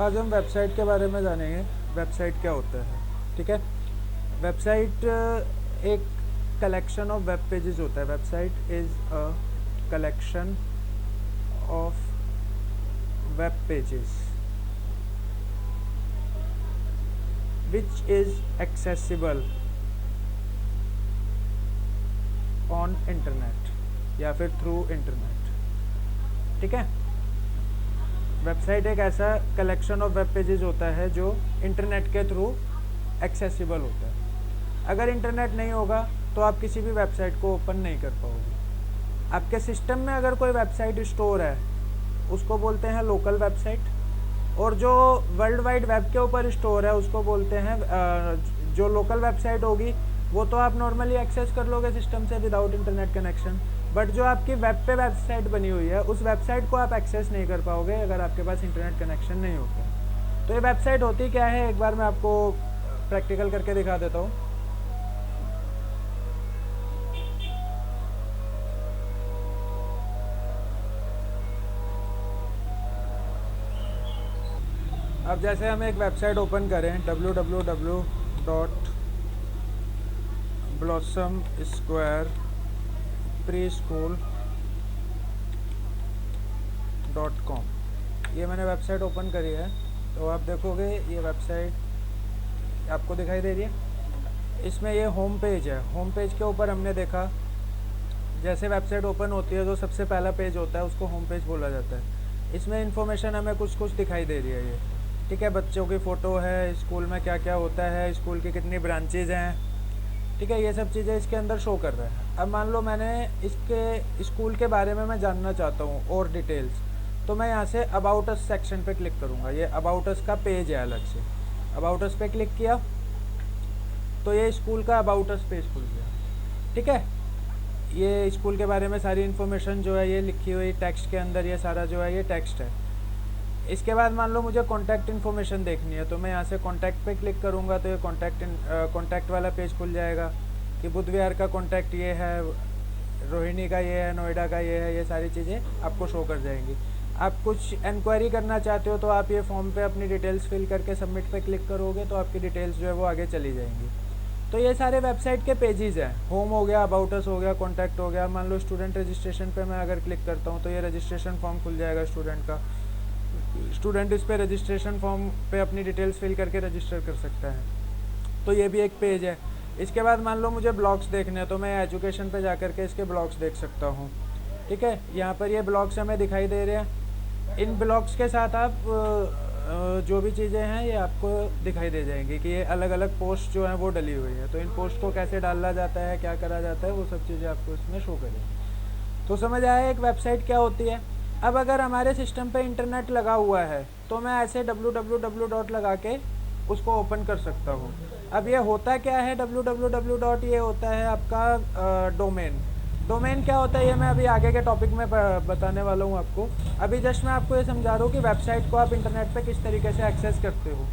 आज हम वेबसाइट के बारे में जानेंगे। वेबसाइट क्या होता है, ठीक है। वेबसाइट एक कलेक्शन ऑफ वेब पेजेस होता है। Website is a collection of web pages which is accessible on internet या फिर थ्रू इंटरनेट, ठीक है। वेबसाइट एक ऐसा कलेक्शन ऑफ वेब पेजेस होता है जो इंटरनेट के थ्रू एक्सेसिबल होता है। अगर इंटरनेट नहीं होगा तो आप किसी भी वेबसाइट को ओपन नहीं कर पाओगे। आपके सिस्टम में अगर कोई वेबसाइट स्टोर है उसको बोलते हैं लोकल वेबसाइट, और जो वर्ल्ड वाइड वेब के ऊपर स्टोर है उसको बोलते हैं जो लोकल वेबसाइट होगी वो तो आप नॉर्मली एक्सेस कर लोगे सिस्टम से विदाउट इंटरनेट कनेक्शन, बट जो आपकी वेब पे वेबसाइट बनी हुई है उस वेबसाइट को आप एक्सेस नहीं कर पाओगे अगर आपके पास इंटरनेट कनेक्शन नहीं होता। तो ये वेबसाइट होती क्या है, एक बार मैं आपको प्रैक्टिकल करके दिखा देता हूँ। अब जैसे हम एक वेबसाइट ओपन करें www.blossomsquarepreschool.com, ये मैंने वेबसाइट ओपन करी है। तो आप देखोगे ये वेबसाइट आपको दिखाई दे रही है। इसमें ये होम पेज है। होम पेज के ऊपर हमने देखा जैसे वेबसाइट ओपन होती है तो सबसे पहला पेज होता है उसको होम पेज बोला जाता है। इसमें इन्फॉर्मेशन हमें कुछ कुछ दिखाई दे रही है ये, ठीक है। बच्चों की फ़ोटो है, स्कूल में क्या क्या होता है, स्कूल की कितनी ब्रांचेज़ हैं, ठीक है। ये सब चीज़ें इसके अंदर शो कर रहा है। अब मान लो मैंने इसके स्कूल के बारे में मैं जानना चाहता हूँ और डिटेल्स, तो मैं यहाँ से अबाउट अस सेक्शन पे क्लिक करूँगा। ये अबाउट अस का पेज है अलग से। अबाउट अस पे क्लिक किया तो ये स्कूल का अबाउट अस पेज खुल गया, ठीक है। ये स्कूल के बारे में सारी इन्फॉर्मेशन जो है ये लिखी हुई टेक्स्ट के अंदर, ये सारा जो है ये टेक्स्ट है। इसके बाद मान लो मुझे कॉन्टैक्ट इन्फॉर्मेशन देखनी है तो मैं यहाँ से कॉन्टैक्ट पे क्लिक करूँगा तो ये कॉन्टैक्ट वाला पेज खुल जाएगा कि बुध विहार का कॉन्टैक्ट ये है, रोहिणी का ये है, नोएडा का ये है, ये सारी चीज़ें आपको शो कर जाएंगी। आप कुछ इंक्वायरी करना चाहते हो तो आप ये फॉर्म पे अपनी डिटेल्स फिल करके सबमिट पे क्लिक करोगे तो आपकी डिटेल्स जो है वो आगे चली जाएंगी। तो ये सारे वेबसाइट के पेजेस हैं। होम हो गया, अबाउट अस हो गया, कॉन्टैक्ट हो गया। मान लो स्टूडेंट रजिस्ट्रेशन पे मैं अगर क्लिक करता हूँ तो ये रजिस्ट्रेशन फॉर्म खुल जाएगा स्टूडेंट का। स्टूडेंट इस पे रजिस्ट्रेशन फॉर्म पे अपनी डिटेल्स फिल करके रजिस्टर कर सकता है। तो ये भी एक पेज है। इसके बाद मान लो मुझे ब्लॉग्स देखने हैं तो मैं एजुकेशन पे जा कर के इसके ब्लॉग्स देख सकता हूँ, ठीक है। यहाँ पर ये ब्लॉग्स हमें दिखाई दे रहे हैं। इन ब्लॉग्स के साथ आप जो भी चीज़ें हैं ये आपको दिखाई दे जाएंगी कि ये अलग अलग पोस्ट जो हैं वो डली हुई है। तो इन पोस्ट को कैसे डाला जाता है, क्या करा जाता है, वो सब चीज़ें आपको इसमें शो करेंगी। तो समझ आया एक वेबसाइट क्या होती है। अब अगर हमारे सिस्टम पे इंटरनेट लगा हुआ है तो मैं ऐसे www लगा के उसको ओपन कर सकता हूँ। अब ये होता क्या है www, ये होता है आपका डोमेन। डोमेन क्या होता है ये मैं अभी आगे के टॉपिक में बताने वाला हूँ आपको। अभी जस्ट मैं आपको ये समझा रहा हूँ कि वेबसाइट को आप इंटरनेट पे किस तरीके से एक्सेस करते हो।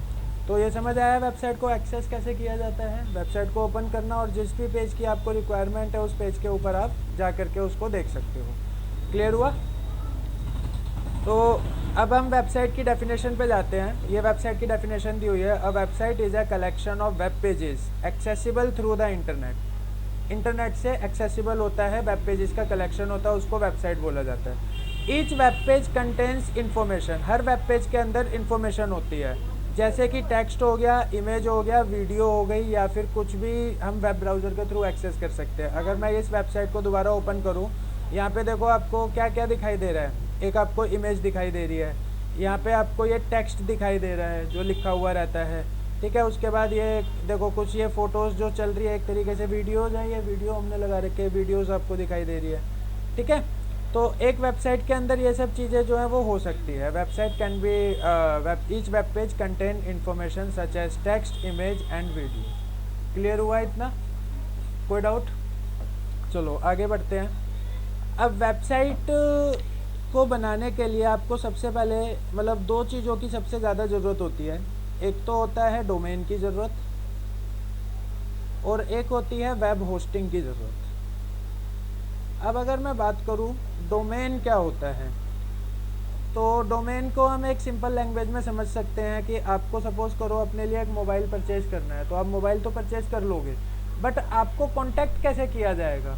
तो ये समझ आया वेबसाइट को एक्सेस कैसे किया जाता है। वेबसाइट को ओपन करना और जिस भी पेज की आपको रिक्वायरमेंट है उस पेज के ऊपर आप जा करके उसको देख सकते हो। क्लियर हुआ। तो अब हम वेबसाइट की डेफिनेशन पे जाते हैं। ये वेबसाइट की डेफिनेशन दी हुई है। A website is a collection of web pages accessible through the internet. Internet से एक्सेसिबल होता है वेब पेजेस का कलेक्शन होता है, उसको वेबसाइट बोला जाता है। Each web page contains information. हर वेब पेज के अंदर इन्फॉर्मेशन होती है, जैसे कि टेक्स्ट हो गया, इमेज हो गया, वीडियो हो गई, या फिर कुछ भी हम वेब ब्राउज़र के थ्रू एक्सेस कर सकते हैं। अगर मैं इस वेबसाइट को दोबारा ओपन करूँ, यहाँ पे देखो आपको क्या क्या दिखाई दे रहा है। एक आपको इमेज दिखाई दे रही है, यहाँ पे आपको ये टेक्स्ट दिखाई दे रहा है जो लिखा हुआ रहता है, ठीक है। उसके बाद ये देखो कुछ ये फ़ोटोज़ जो चल रही है, एक तरीके से वीडियोज़ हैं, ये वीडियो हमने लगा रखे हैं, वीडियोज़ आपको दिखाई दे रही है, ठीक है। तो एक वेबसाइट के अंदर ये सब चीज़ें जो हैं वो हो सकती है। Website can be each web page contain information such as text, image and video. Clear हुआ इतना, कोई डाउट। चलो आगे बढ़ते हैं। अब वेबसाइट को बनाने के लिए आपको सबसे पहले मतलब दो चीज़ों की सबसे ज़्यादा ज़रूरत होती है। एक तो होता है डोमेन की ज़रूरत और एक होती है वेब होस्टिंग की ज़रूरत। अब अगर मैं बात करूं डोमेन क्या होता है, तो डोमेन को हम एक सिंपल लैंग्वेज में समझ सकते हैं कि आपको सपोज करो अपने लिए एक मोबाइल परचेज करना है, तो आप मोबाइल तो परचेज कर लोगे, बट आपको कांटेक्ट कैसे किया जाएगा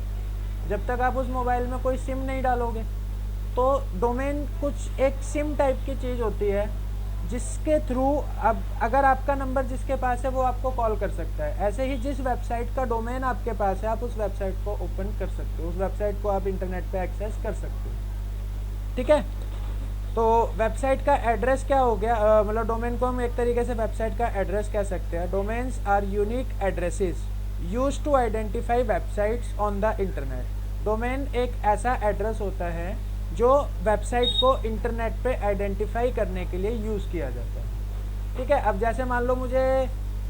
जब तक आप उस मोबाइल में कोई सिम नहीं डालोगे। तो डोमेन कुछ एक सिम टाइप की चीज़ होती है जिसके थ्रू अब अगर आपका नंबर जिसके पास है वो आपको कॉल कर सकता है। ऐसे ही जिस वेबसाइट का डोमेन आपके पास है आप उस वेबसाइट को ओपन कर सकते हो, उस वेबसाइट को आप इंटरनेट पे एक्सेस कर सकते हो। ठीक है, तो वेबसाइट का एड्रेस क्या हो गया, मतलब डोमेन को हम एक तरीके से वेबसाइट का एड्रेस कह सकते हैं। Domains are unique addresses used to identify websites on the internet. Domain एक ऐसा एड्रेस होता है जो वेबसाइट को इंटरनेट पे आइडेंटिफाई करने के लिए यूज़ किया जाता है। ठीक है, अब जैसे मान लो मुझे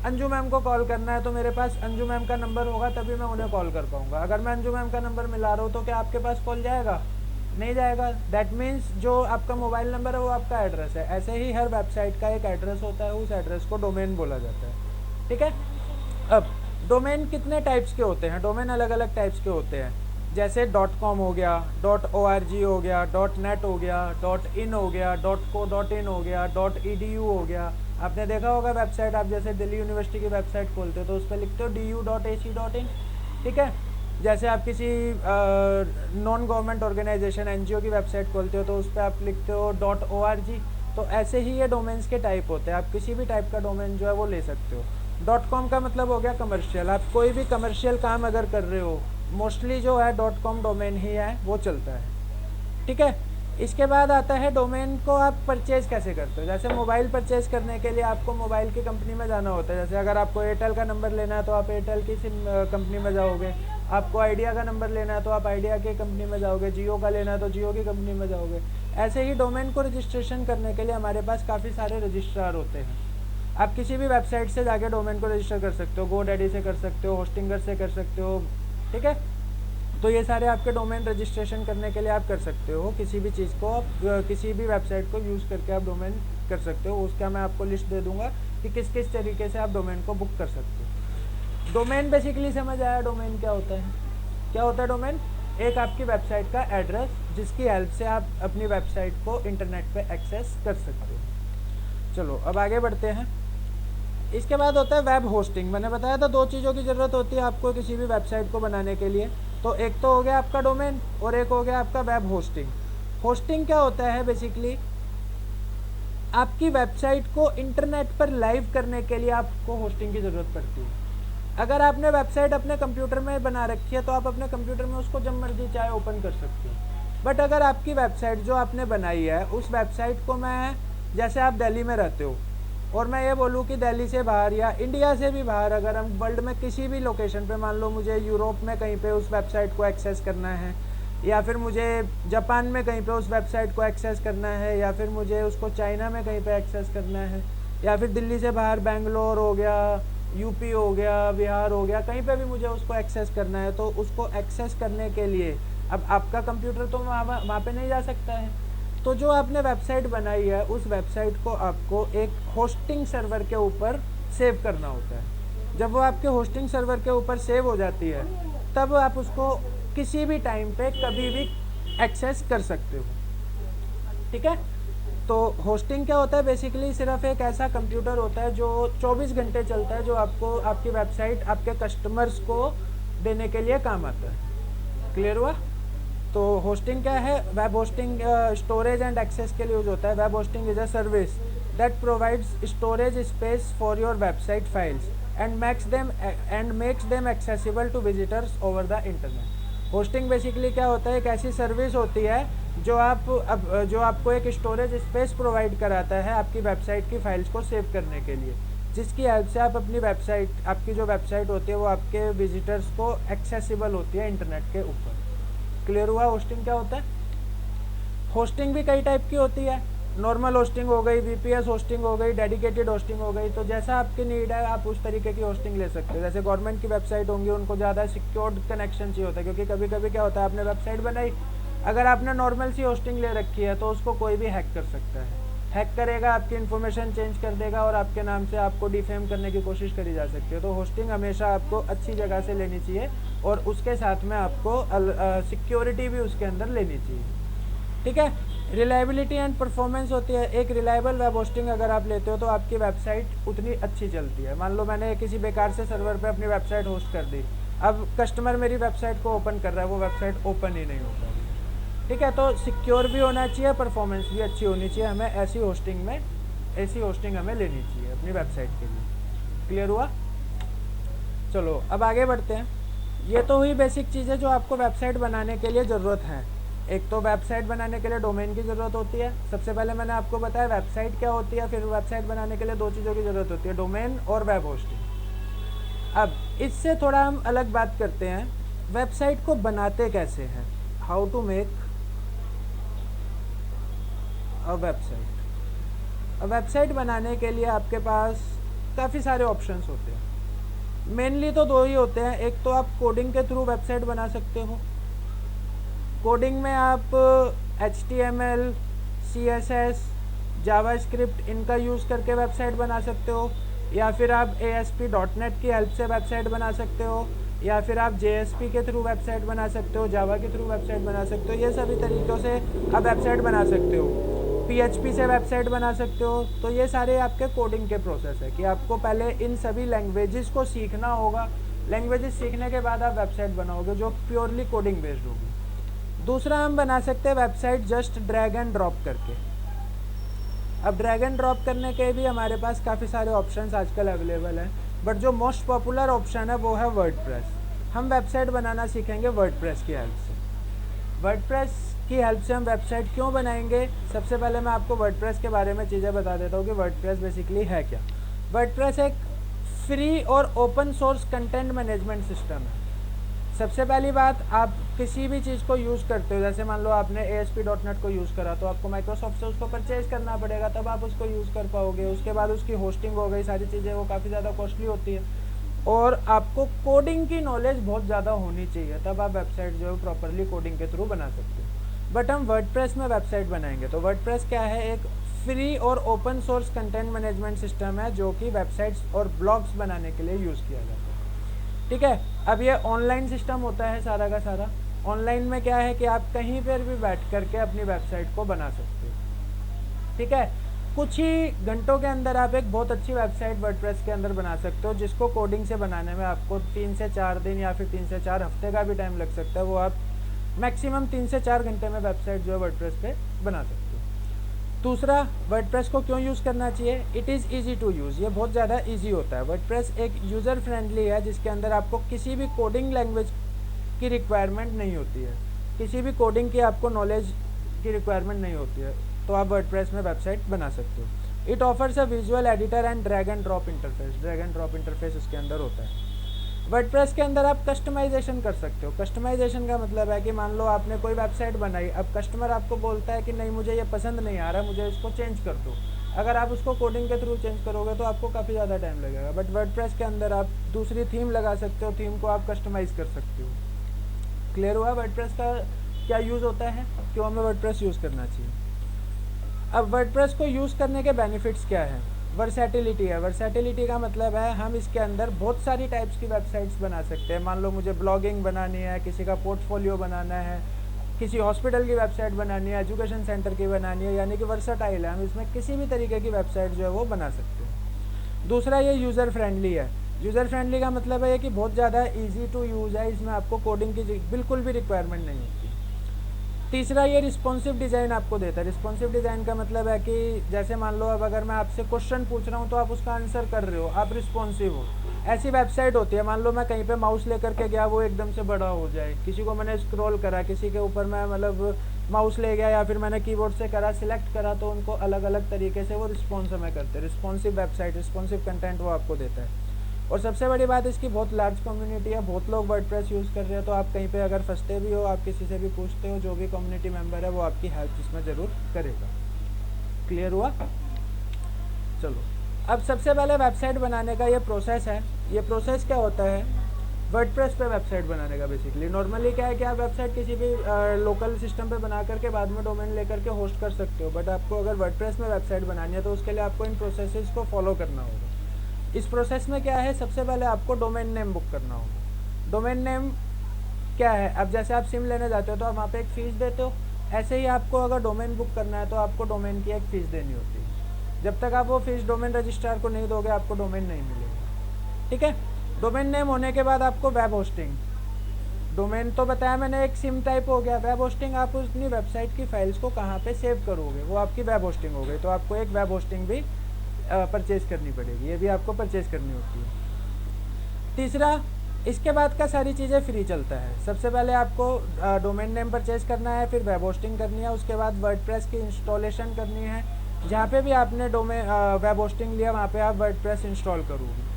अंजू मैम को कॉल करना है, तो मेरे पास अंजू मैम का नंबर होगा तभी मैं उन्हें कॉल कर पाऊंगा। अगर मैं अंजू मैम का नंबर मिला रहा हूँ तो क्या आपके पास कॉल जाएगा? नहीं जाएगा। दैट मीन्स जो आपका मोबाइल नंबर है वो आपका एड्रेस है। ऐसे ही हर वेबसाइट का एक एड्रेस होता है, उस एड्रेस को डोमेन बोला जाता है। ठीक है, अब डोमेन कितने टाइप्स के होते हैं? डोमेन अलग अलग टाइप्स के होते हैं, जैसे .com हो गया, .org हो गया, .net हो गया, .in हो गया, .co.in हो गया, .edu हो गया। आपने देखा होगा वेबसाइट, आप जैसे दिल्ली यूनिवर्सिटी की वेबसाइट खोलते हो तो उस पर लिखते हो du.ac.in। ठीक है, जैसे आप किसी नॉन गवर्नमेंट ऑर्गेनाइजेशन एनजीओ की वेबसाइट खोलते हो तो उस पर आप लिखते हो .org। तो ऐसे ही ये डोमेन्स के टाइप होते हैं, आप किसी भी टाइप का डोमेन जो है वो ले सकते हो। .com का मतलब हो गया कमर्शियल, आप कोई भी कमर्शियल काम अगर कर रहे हो मोस्टली जो है .com डोमेन ही है वो चलता है। ठीक है, इसके बाद आता है डोमेन को आप परचेज कैसे करते हो। जैसे मोबाइल परचेज करने के लिए आपको मोबाइल की कंपनी में जाना होता है। जैसे अगर आपको एयरटेल का नंबर लेना है तो आप एयरटेल की सिम कंपनी में जाओगे, आपको आइडिया का नंबर लेना है तो आप आइडिया की कंपनी में जाओगे, जियो का लेना है तो जियो की कंपनी में जाओगे। ऐसे ही डोमेन को रजिस्ट्रेशन करने के लिए हमारे पास काफ़ी सारे रजिस्ट्रार होते हैं। आप किसी भी वेबसाइट से जाके डोमेन को रजिस्टर कर सकते हो, GoDaddy से कर सकते हो, होस्टिंगर से कर सकते हो। ठीक है, तो ये सारे आपके डोमेन रजिस्ट्रेशन करने के लिए आप कर सकते हो। किसी भी चीज़ को आप किसी भी वेबसाइट को यूज़ करके आप डोमेन कर सकते हो। उसका मैं आपको लिस्ट दे दूंगा कि किस किस तरीके से आप डोमेन को बुक कर सकते हो। डोमेन बेसिकली समझ आया, डोमेन क्या होता है? क्या होता है डोमेन? एक आपकी वेबसाइट का एड्रेस जिसकी हेल्प से आप अपनी वेबसाइट को इंटरनेट पे एक्सेस कर सकते हो। चलो अब आगे बढ़ते हैं। इसके बाद होता है वेब होस्टिंग। मैंने बताया था दो चीज़ों की ज़रूरत होती है आपको किसी भी वेबसाइट को बनाने के लिए। तो एक तो हो गया आपका डोमेन और एक हो गया आपका वेब होस्टिंग। होस्टिंग क्या होता है? बेसिकली आपकी वेबसाइट को इंटरनेट पर लाइव करने के लिए आपको होस्टिंग की ज़रूरत पड़ती है। अगर आपने वेबसाइट अपने कंप्यूटर में बना रखी है तो आप अपने कंप्यूटर में उसको जब मर्जी चाहे ओपन कर सकते हो। बट अगर आपकी वेबसाइट जो आपने बनाई है उस वेबसाइट को मैं, जैसे आप दिल्ली में रहते हो और मैं ये बोलूँ कि दिल्ली से बाहर या इंडिया से भी बाहर, अगर हम वर्ल्ड में किसी भी लोकेशन पे, मान लो मुझे यूरोप में कहीं पे उस वेबसाइट को एक्सेस करना है, या फिर मुझे जापान में कहीं पे उस वेबसाइट को एक्सेस करना है, या फिर मुझे उसको चाइना में कहीं पे एक्सेस करना है, या फिर दिल्ली से बाहर बेंगलोर हो गया, यूपी हो गया, बिहार हो गया, कहीं पे भी मुझे उसको एक्सेस करना है, तो उसको एक्सेस करने के लिए अब आपका कंप्यूटर तो वहाँ पे नहीं जा सकता है। तो जो आपने वेबसाइट बनाई है उस वेबसाइट को आपको एक होस्टिंग सर्वर के ऊपर सेव करना होता है। जब वो आपके होस्टिंग सर्वर के ऊपर सेव हो जाती है तब आप उसको किसी भी टाइम पे कभी भी एक्सेस कर सकते हो। ठीक है, तो होस्टिंग क्या होता है? बेसिकली सिर्फ एक ऐसा कंप्यूटर होता है जो 24 घंटे चलता है, जो आपको आपकी वेबसाइट आपके कस्टमर्स को देने के लिए काम आता है। क्लियर हुआ? तो होस्टिंग क्या है? Web hosting storage and access के लिए यूज होता है। Web hosting is a service that provides storage space for your website files and makes them accessible to visitors over the internet. Hosting basically क्या होता है? एक ऐसी सर्विस होती है जो आपको एक स्टोरेज स्पेस प्रोवाइड कराता है आपकी वेबसाइट की फाइल्स को सेव करने के लिए, जिसकी हेल्प से आप अपनी वेबसाइट, आपकी जो वेबसाइट होती है वो आपके विजिटर्स को एक्सेसिबल होती है इंटरनेट के ऊपर। क्लियर हुआ होस्टिंग क्या होता है? होस्टिंग भी कई टाइप की होती है। नॉर्मल होस्टिंग हो गई, वीपीएस होस्टिंग हो गई, डेडिकेटेड होस्टिंग हो गई। तो जैसा आपकी नीड है आप उस तरीके की होस्टिंग ले सकते हो। जैसे गवर्नमेंट की वेबसाइट होंगी उनको ज़्यादा सिक्योर्ड कनेक्शन चाहिए होता है, क्योंकि कभी कभी क्या होता है आपने वेबसाइट बनाई, अगर आपने नॉर्मल सी होस्टिंग ले रखी है तो उसको कोई भी हैक कर सकता है। हैक करेगा, आपकी इन्फॉर्मेशन चेंज कर देगा और आपके नाम से आपको डिफेम करने की कोशिश करी जा सकती है। तो होस्टिंग हमेशा आपको अच्छी जगह से लेनी चाहिए और उसके साथ में आपको सिक्योरिटी भी उसके अंदर लेनी चाहिए। ठीक है, रिलायबिलिटी एंड परफॉर्मेंस होती है। एक रिलायबल वेब होस्टिंग अगर आप लेते हो तो आपकी वेबसाइट उतनी अच्छी चलती है। मान लो मैंने किसी बेकार से सर्वर पे अपनी वेबसाइट होस्ट कर दी, अब कस्टमर मेरी वेबसाइट को ओपन कर रहा है, वो वेबसाइट ओपन ही नहीं हो पा रही है। ठीक है, तो सिक्योर भी होना चाहिए, परफॉर्मेंस भी अच्छी होनी चाहिए। हमें ऐसी होस्टिंग हमें लेनी चाहिए अपनी वेबसाइट के लिए। क्लियर हुआ? चलो अब आगे बढ़ते हैं। ये तो हुई बेसिक चीज़ें जो आपको वेबसाइट बनाने के लिए ज़रूरत है। एक तो वेबसाइट बनाने के लिए डोमेन की ज़रूरत होती है। सबसे पहले मैंने आपको बताया वेबसाइट क्या होती है, फिर वेबसाइट बनाने के लिए दो चीज़ों की ज़रूरत होती है, डोमेन और वेब होस्टिंग। अब इससे थोड़ा हम अलग बात करते हैं, वेबसाइट को बनाते कैसे हैं, how to make a website. अब वेबसाइट बनाने के लिए आपके पास काफ़ी सारे ऑप्शंस होते हैं। मेनली तो दो ही होते हैं। एक तो आप कोडिंग के थ्रू वेबसाइट बना सकते हो। कोडिंग में आप HTML, CSS, जावास्क्रिप्ट इनका यूज़ करके वेबसाइट बना सकते हो, या फिर आप ASP.NET की हेल्प से वेबसाइट बना सकते हो, या फिर आप JSP के थ्रू वेबसाइट बना सकते हो, जावा के थ्रू वेबसाइट बना सकते हो। ये सभी तरीक़ों से आप वेबसाइट बना सकते हो। PHP से वेबसाइट बना सकते हो। तो ये सारे आपके कोडिंग के प्रोसेस है कि आपको पहले इन सभी लैंग्वेजेस को सीखना होगा। लैंग्वेजेस सीखने के बाद आप वेबसाइट बनाओगे जो प्योरली कोडिंग बेस्ड होगी। दूसरा हम बना सकते हैं website just drag and drop करके। अब ड्रैग एंड ड्रॉप करने के भी हमारे पास काफ़ी सारे ऑप्शंस आजकल अवेलेबल हैं, बट जो मोस्ट पॉपुलर ऑप्शन है वो है वर्डप्रेस। हम वेबसाइट बनाना सीखेंगे वर्डप्रेस की हेल्प से। वर्डप्रेस की हेल्प से हम वेबसाइट क्यों बनाएंगे, सबसे पहले मैं आपको वर्डप्रेस के बारे में चीज़ें बता देता हूँ कि वर्डप्रेस बेसिकली है क्या। वर्डप्रेस एक फ्री और open source content management system है। सबसे पहली बात, आप किसी भी चीज़ को यूज़ करते हो, जैसे मान लो आपने ASP.NET को यूज़ करा तो आपको माइक्रोसॉफ्ट से उसको परचेज करना पड़ेगा, तब आप उसको यूज़ कर पाओगे। उसके बाद उसकी होस्टिंग हो गई, सारी चीज़ें, वो काफ़ी ज़्यादा कॉस्टली होती है, और आपको कोडिंग की नॉलेज बहुत ज़्यादा होनी चाहिए, तब आप वेबसाइट जो है प्रॉपरली कोडिंग के थ्रू बना सकते हो। बट हम वर्डप्रेस में वेबसाइट बनाएंगे तो वर्डप्रेस क्या है, एक फ्री और open source content management system है जो कि वेबसाइट्स और ब्लॉग्स बनाने के लिए यूज़ किया जाता है। ठीक है, अब ये ऑनलाइन सिस्टम होता है सारा का सारा। ऑनलाइन में क्या है कि आप कहीं पर भी बैठ करके अपनी वेबसाइट को बना सकते हो। ठीक है, कुछ ही घंटों के अंदर आप एक बहुत अच्छी वेबसाइट वर्डप्रेस के अंदर बना सकते हो, जिसको कोडिंग से बनाने में आपको 3 से 4 दिन या फिर 3 से 4 हफ्ते का भी टाइम लग सकता है। वो आप मैक्सिमम 3 से 4 घंटे में वेबसाइट जो है वर्डप्रेस पे बना सकते हो। दूसरा, वर्डप्रेस को क्यों यूज़ करना चाहिए, it is easy to use. ये बहुत ज़्यादा ईजी होता है। वर्डप्रेस एक यूज़र फ्रेंडली है जिसके अंदर आपको किसी भी कोडिंग लैंग्वेज की रिक्वायरमेंट नहीं होती है, किसी भी कोडिंग की आपको नॉलेज की रिक्वायरमेंट नहीं होती है, तो आप वर्डप्रेस में वेबसाइट बना सकते हो। It offers a visual editor and drag and drop interface. Drag and drop interface उसके अंदर होता है। वर्डप्रेस के अंदर आप कस्टमाइजेशन कर सकते हो। कस्टमाइजेशन का मतलब है कि मान लो आपने कोई वेबसाइट बनाई, अब कस्टमर आपको बोलता है कि नहीं मुझे ये पसंद नहीं आ रहा, मुझे इसको चेंज कर दो। अगर आप उसको कोडिंग के थ्रू चेंज करोगे तो आपको काफ़ी ज़्यादा टाइम लगेगा, बट वर्डप्रेस के अंदर आप दूसरी थीम लगा सकते हो, थीम को आप कस्टमाइज़ कर सकते हो। क्लियर हुआ वर्डप्रेस का क्या यूज़ होता है, क्यों हमें वर्डप्रेस यूज़ करना चाहिए। अब वर्डप्रेस को यूज़ करने के बेनिफिट्स क्या हैं। वर्सैटिलिटी है। वर्सैटिलिटी का मतलब है हम इसके अंदर बहुत सारी टाइप्स की वेबसाइट्स बना सकते हैं। मान लो मुझे ब्लॉगिंग बनानी है, किसी का पोर्टफोलियो बनाना है, किसी हॉस्पिटल की वेबसाइट बनानी है, एजुकेशन सेंटर की बनानी है, यानी कि वर्सटाइल है, हम इसमें किसी भी तरीके की वेबसाइट जो है वो बना सकते हैं। दूसरा, ये यूज़र फ्रेंडली है। यूज़र फ्रेंडली का मतलब है कि बहुत ज़्यादा ईजी टू यूज़ है, इसमें आपको कोडिंग की बिल्कुल भी रिक्वायरमेंट नहीं होती। तीसरा, ये रिस्पॉन्सिव डिज़ाइन आपको देता है। रिस्पॉन्सिव डिज़ाइन का मतलब है कि जैसे मान लो अब अगर मैं आपसे क्वेश्चन पूछ रहा हूँ तो आप उसका आंसर कर रहे हो, आप रिस्पॉन्सिव हो। ऐसी वेबसाइट होती है, मान लो मैं कहीं पे माउस लेकर के गया, वो एकदम से बड़ा हो जाए, किसी को मैंने स्क्रॉल करा, किसी के ऊपर मैं मतलब माउस ले गया या फिर मैंने कीबोर्ड से करा, सिलेक्ट करा, तो उनको अलग अलग तरीके से वो रिस्पॉन्स हमें करते हैं। रिस्पॉन्सिव वेबसाइट, रिस्पॉन्सिव कंटेंट वो आपको देता है। और सबसे बड़ी बात, इसकी बहुत लार्ज कम्युनिटी है, बहुत लोग वर्डप्रेस यूज़ कर रहे हैं, तो आप कहीं पे अगर फंसते भी हो, आप किसी से भी पूछते हो, जो भी कम्युनिटी मेंबर है वो आपकी हेल्प इसमें ज़रूर करेगा। क्लियर हुआ। चलो, अब सबसे पहले वेबसाइट बनाने का ये प्रोसेस है। ये प्रोसेस क्या होता है वर्डप्रेस पे वेबसाइट बनाने का। बेसिकली नॉर्मली क्या है कि आप वेबसाइट किसी भी लोकल सिस्टम पे बना करके बाद में डोमेन लेकर के होस्ट कर सकते हो, बट आपको अगर वर्डप्रेस में वेबसाइट बनानी है तो उसके लिए आपको इन प्रोसेसेस को फॉलो करना होगा। इस प्रोसेस में क्या है, सबसे पहले आपको डोमेन नेम बुक करना होगा। डोमेन नेम क्या है, अब जैसे आप सिम लेने जाते हो तो आप वहाँ पे एक फ़ीस देते हो, ऐसे ही आपको अगर डोमेन बुक करना है तो आपको डोमेन की एक फ़ीस देनी होती है। जब तक आप वो फ़ीस डोमेन रजिस्ट्रार को नहीं दोगे आपको डोमेन नहीं मिलेगा। ठीक है। डोमेन नेम होने के बाद आपको वेब होस्टिंग, डोमेन तो बताया मैंने एक सिम टाइप हो गया। वेब होस्टिंग आप अपनी वेबसाइट की फाइल्स को कहाँ पे सेव करोगे, वो आपकी वेब होस्टिंग हो गई। तो आपको एक वेब होस्टिंग भी परचेज करनी पड़ेगी, ये भी आपको परचेज करनी होती है। तीसरा, इसके बाद का सारी चीज़ें फ्री चलता है। सबसे पहले आपको डोमेन नेम परचेज करना है, फिर वेब होस्टिंग करनी है, उसके बाद वर्डप्रेस की इंस्टॉलेशन करनी है। जहाँ पे भी आपने वेब होस्टिंग लिया वहाँ पे आप वर्डप्रेस इंस्टॉल करोगे।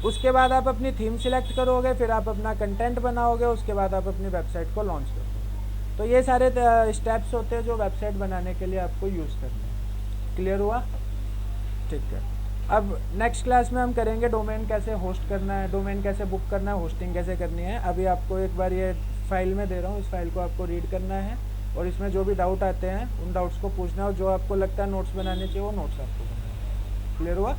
उसके बाद आप अपनी थीम सिलेक्ट करोगे, फिर आप अपना कंटेंट बनाओगे, उसके बाद आप अपनी वेबसाइट को लॉन्च करोगे। तो ये सारे स्टेप्स होते हैं जो वेबसाइट बनाने के लिए आपको यूज़ करने हैं। क्लियर हुआ? ठीक है। अब नेक्स्ट क्लास में हम करेंगे डोमेन कैसे होस्ट करना है, डोमेन कैसे बुक करना है, होस्टिंग कैसे करनी है। अभी आपको एक बार ये फाइल में दे रहा हूँ, इस फाइल को आपको रीड करना है और इसमें जो भी डाउट आते हैं उन डाउट्स को पूछना है और जो आपको लगता है नोट्स बनाने चाहिए वो नोट्स आपको बनाना है। क्लियर हुआ?